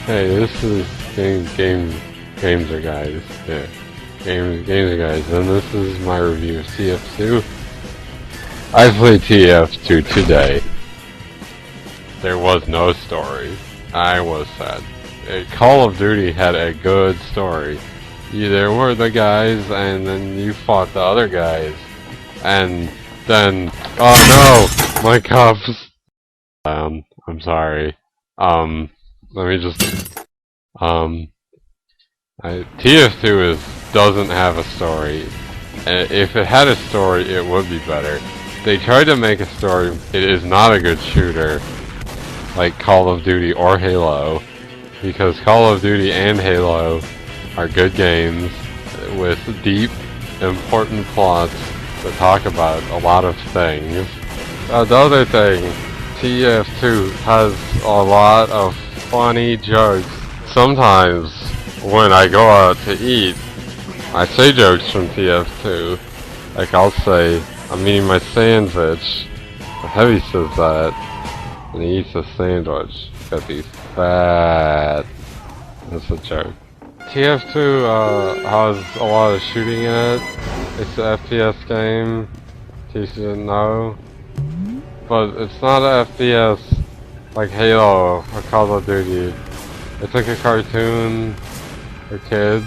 Hey, this is Gamzerguy. Yeah, Gamzerguy, and this is my review of TF2. I played TF2 today. There was no story. I was sad. Call of Duty had a good story. There were the guys, and then you fought the other guys, and then oh no, my cups. I'm sorry. Let me just TF2 doesn't have a story. If it had a story, it would be better. They tried to make a story. It is not a good shooter like Call of Duty or Halo, because Call of Duty and Halo are good games with deep, important plots that talk about a lot of things. The other thing, TF2 has a lot of funny jokes. Sometimes when I go out to eat, I say jokes from TF2. Like I'll say, I'm eating my sandwich. The Heavy says that, and he eats a sandwich because he's fat. That's a joke. TF2 has a lot of shooting in it. It's an FPS game, in case you didn't know. But it's not an FPS like Halo or Call of Duty. It's like a cartoon for kids.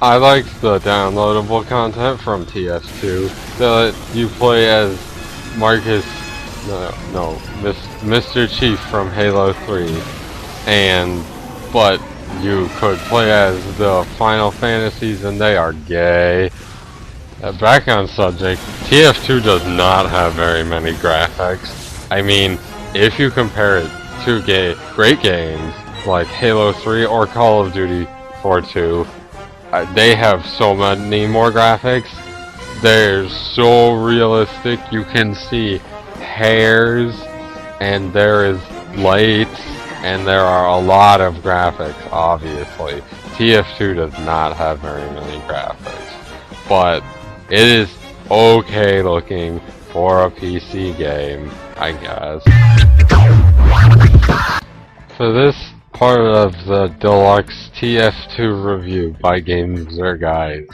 I liked the downloadable content from TF2 that you play as Mr. Chief from Halo 3, but you could play as the Final Fantasies, and they are gay. Back on subject, TF2 does not have very many graphics. I mean, if you compare it to great games like Halo 3 or Call of Duty 4-2, they have so many more graphics. They're so realistic. You can see hairs, and there is lights, and there are a lot of graphics, obviously. TF2 does not have very many graphics, but it is okay looking for a PC game, I guess. For this part of the Deluxe TF2 review by Gamzerguy,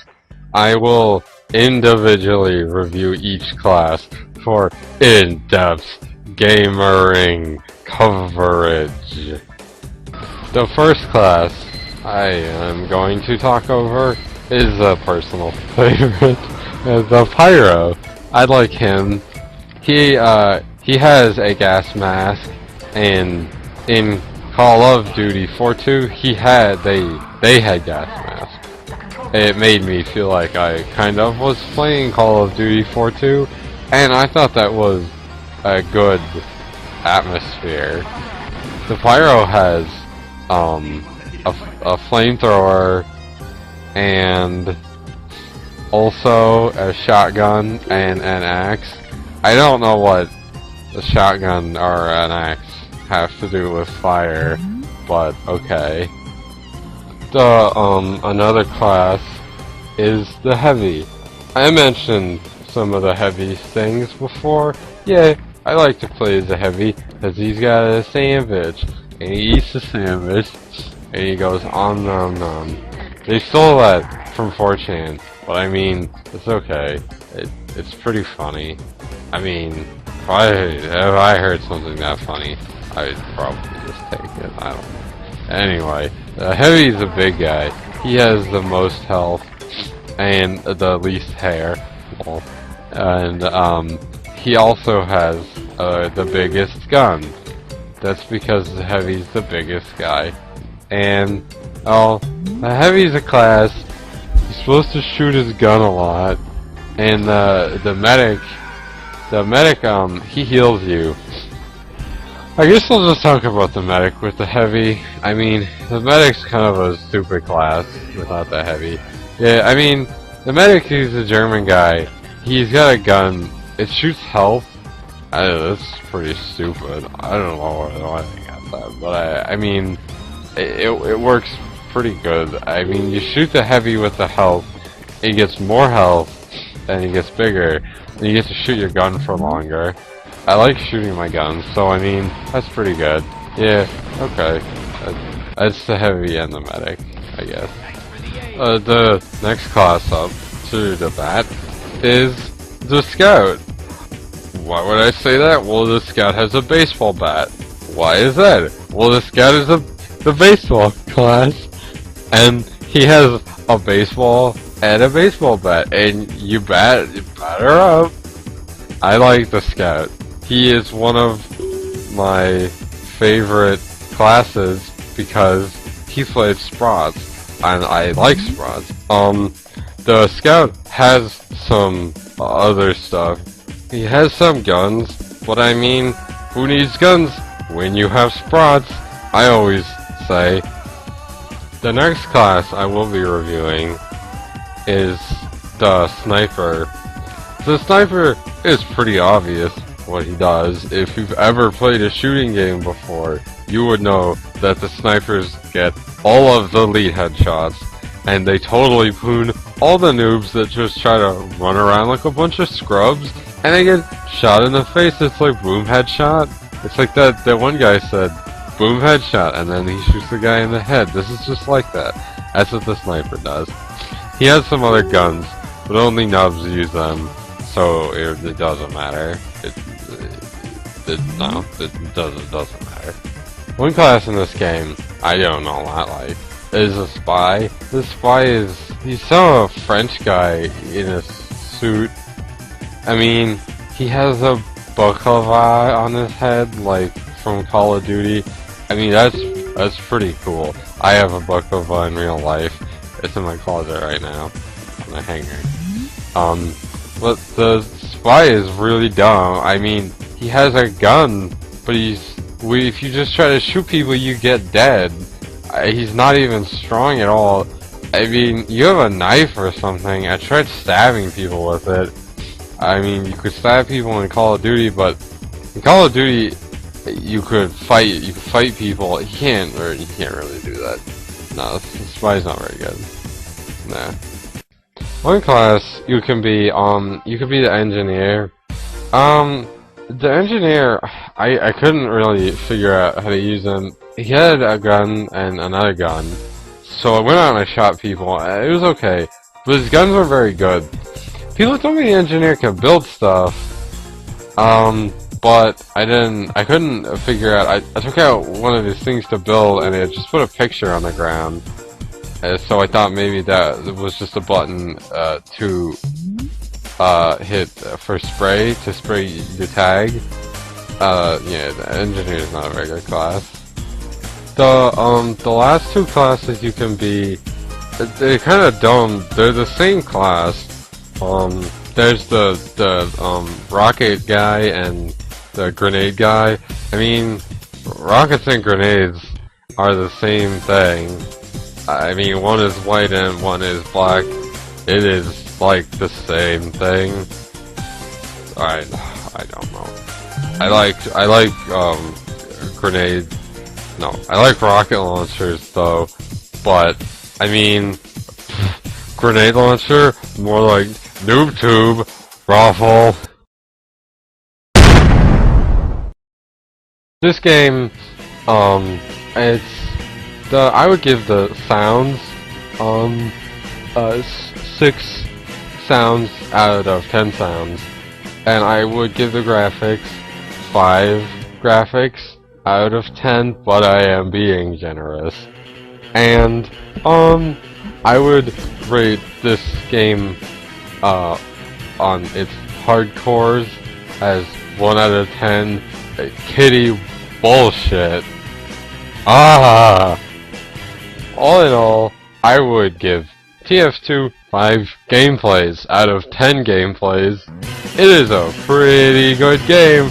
I will individually review each class for in-depth gamering coverage. The first class I am going to talk over is a personal favorite, the Pyro. I like him. He has a gas mask, and in Call of Duty 4-2, they had gas masks. It made me feel like I kind of was playing Call of Duty 4-2, and I thought that was a good atmosphere. The Pyro has a flamethrower and also a shotgun and an axe. I don't know what a shotgun or an axe have to do with fire, but okay. Another class is the Heavy. I mentioned some of the Heavy things before. Yeah, I like to play as a Heavy because he's got a sandwich, and he eats the sandwich, and he goes om nom nom. They stole that from 4chan, but I mean, it's okay. It's pretty funny. I mean, if I heard something that funny, I'd probably just take it. I don't know. Anyway, Heavy's a big guy. He has the most health and the least hair. And he also has the biggest gun. That's because the Heavy's the biggest guy. And the Heavy's a class. He's supposed to shoot his gun a lot. And the medic, he heals you. I guess I'll just talk about the medic with the Heavy. I mean, the medic's kind of a stupid class without the Heavy. Yeah, I mean, the medic, he's a German guy. He's got a gun. It shoots health. That's pretty stupid. I don't know why they got that, but I mean, it works pretty good. I mean, you shoot the Heavy with the health, it gets more health, and it gets bigger, and you get to shoot your gun for longer. I like shooting my guns, so I mean, that's pretty good. Yeah, okay. It's the heavy and the medic, I guess. The next class up to the bat is the scout. Why would I say that? Well, the scout has a baseball bat. Why is that? Well, the scout is the baseball class, and he has a baseball and a baseball bat, and you batter up. I like the scout. He is one of my favorite classes because he played Sprots, and I like Sprots. The scout has some other stuff. He has some guns, but I mean, who needs guns when you have Sprots? I always say. The next class I will be reviewing is the sniper. The sniper is pretty obvious what he does. If you've ever played a shooting game before, you would know that the snipers get all of the lead headshots, and they totally poon all the noobs that just try to run around like a bunch of scrubs, and they get shot in the face. It's like boom headshot. It's like that one guy said, boom headshot, and then he shoots the guy in the head. This is just like that. That's what the sniper does. He has some other guns, but only nubs use them, so it doesn't matter. It doesn't matter. One class in this game I don't know a lot like is a spy. The spy he's some French guy in a suit. I mean, he has a baklava on his head, like from Call of Duty. I mean, that's pretty cool. I have a baklava in real life. It's in my closet right now, on a hanger. But the spy is really dumb. I mean, he has a gun, but if you just try to shoot people, you get dead. He's not even strong at all. I mean, you have a knife or something. I tried stabbing people with it. I mean, you could stab people in Call of Duty, but in Call of Duty, you could fight people. You can't really do that. No, the spy's not very good. Nah. One class you can be the engineer. The engineer, I couldn't really figure out how to use him. He had a gun and another gun, so I went out and I shot people. It was okay, but his guns were very good. People told me the engineer could build stuff, but I couldn't figure out. I took out one of his things to build, and it just put a picture on the ground. So I thought maybe that was just a button to hit for spray, to spray your tag. Yeah, the engineer is not a very good class. The last two classes you can be, they're kind of dumb. They're the same class. There's the rocket guy and the grenade guy. I mean, rockets and grenades are the same thing. I mean, one is white and one is black. It is like the same thing. I don't know. I like grenade. No, I like rocket launchers though. But I mean, grenade launcher more like noob tube, raffle. This game, I would give the sounds, 6 sounds out of 10 sounds, and I would give the graphics 5 graphics out of 10, but I am being generous. And, I would rate this game, on its hardcores as 1 out of 10 kitty bullshit. All in all, I would give TF2 5 gameplays out of 10 gameplays. It is a pretty good game.